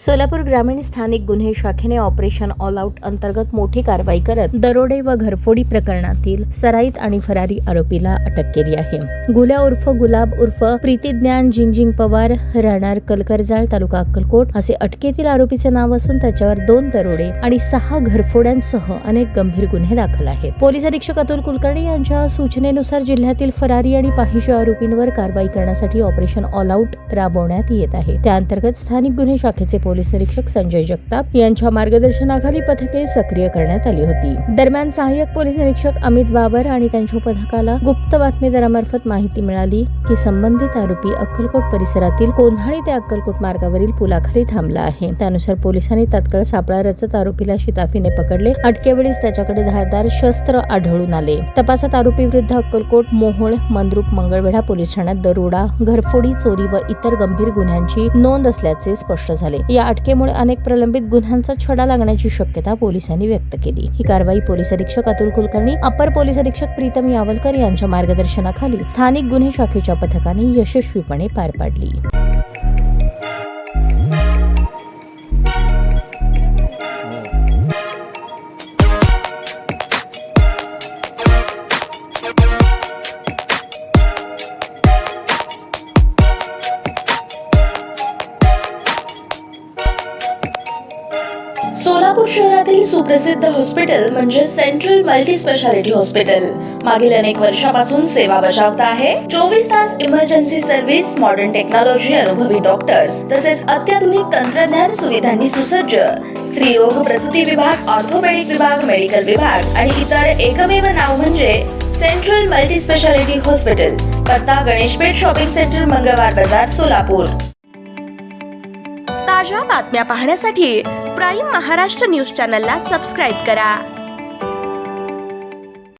सोलापूर ग्रामीण स्थानिक गुन्हे शाखेने ऑपरेशन ऑल आउट अंतर्गत मोठी कारवाई करत दरोडे व घरफोडी प्रकरणातील सराईत आणि फरारी आरोपीला अटक केली आहे. गुल्या उर्फ गुलाब उर्फ प्रीतिज्ञान जिंगजिंग पवार राहणार कलकरजाळ तालुका अक्कलकोट असे अटकेतील आरोपीचे नाव असून त्याच्यावर 2 दरोडे आणि 6 घरफोड्यांसह अनेक गंभीर गुन्हे दाखल आहेत. पोलीस अधीक्षक अतुल कुलकर्णी यांच्या सूचनेनुसार जिल्ह्यातील फरारी आणि पाहिजे आरोपींवर कारवाई करण्यासाठी ऑपरेशन ऑल आउट राबवण्यात येत आहे. त्या अंतर्गत स्थानिक गुन्हे शाखेचे पोलीस निरीक्षक संजय जगताप यांच्या मार्गदर्शनाखाली पथके सक्रिय करण्यात आली होती. दरम्यान सहाय्यक पोलीस निरीक्षक अमित बाबर आणि त्यांच्या पथकाला गुप्त बातमीदारामार्फत माहिती मिळाली की संबंधित आरोपी अक्कलकोट परिसरातील कोन्हाळी ते अक्कलकोट मार्गावरील पुलाखाली थांबला आहे. त्यानुसार पोलिसांनी तात्काळ सापळा रचत आरोपीला शिताफीने पकडले. अटकेवेळीच त्याच्याकडे धारदार शस्त्र आढळून आले. तपासात आरोपी विरुद्ध अक्कलकोट, मोहोळ, मंद्रुप, मंगळवेढा पोलीस ठाण्यात दरोडा, घरफोडी, चोरी व इतर गंभीर गुन्ह्यांची नोंद असल्याचे स्पष्ट झाले. या अटकेमुळे अनेक प्रलंबित गुन्ह्यांचा छडा लागण्याची शक्यता पोलिसांनी व्यक्त केली. ही कारवाई पोलीस अधीक्षक अतुल कुलकर्णी, अपर पोलीस अधीक्षक प्रीतम यावलकर यांच्या मार्गदर्शनाखाली स्थानिक गुन्हे शाखेच्या पथकाने यशस्वीपणे पार पाडली. सोलापूर शहरातील सुप्रसिद्ध हॉस्पिटल म्हणजे सेंट्रल मल्टी स्पेशालिटी हॉस्पिटल मागील अनेक वर्षापासून सेवा बजावत आहे. 24 तास इमर्जन्सी सर्व्हिस, मॉडर्न टेक्नॉलॉजी, अनुभवी डॉक्टर्स तसेच अत्याधुनिक तंत्रज्ञान सुविधांनी सुसज्ज स्त्रीरोग प्रसूती विभाग, ऑर्थोपेडिक विभाग, मेडिकल विभाग आणि इतर एकमेव नाव म्हणजे सेंट्रल मल्टी स्पेशालिटी हॉस्पिटल. पत्ता गणेशपेठ शॉपिंग सेंटर, मंगळवार बाजार, सोलापूर. ताज्या बातम्या पाहण्यासाठी प्राईम महाराष्ट्र न्यूज चॅनलला सबस्क्राईब करा.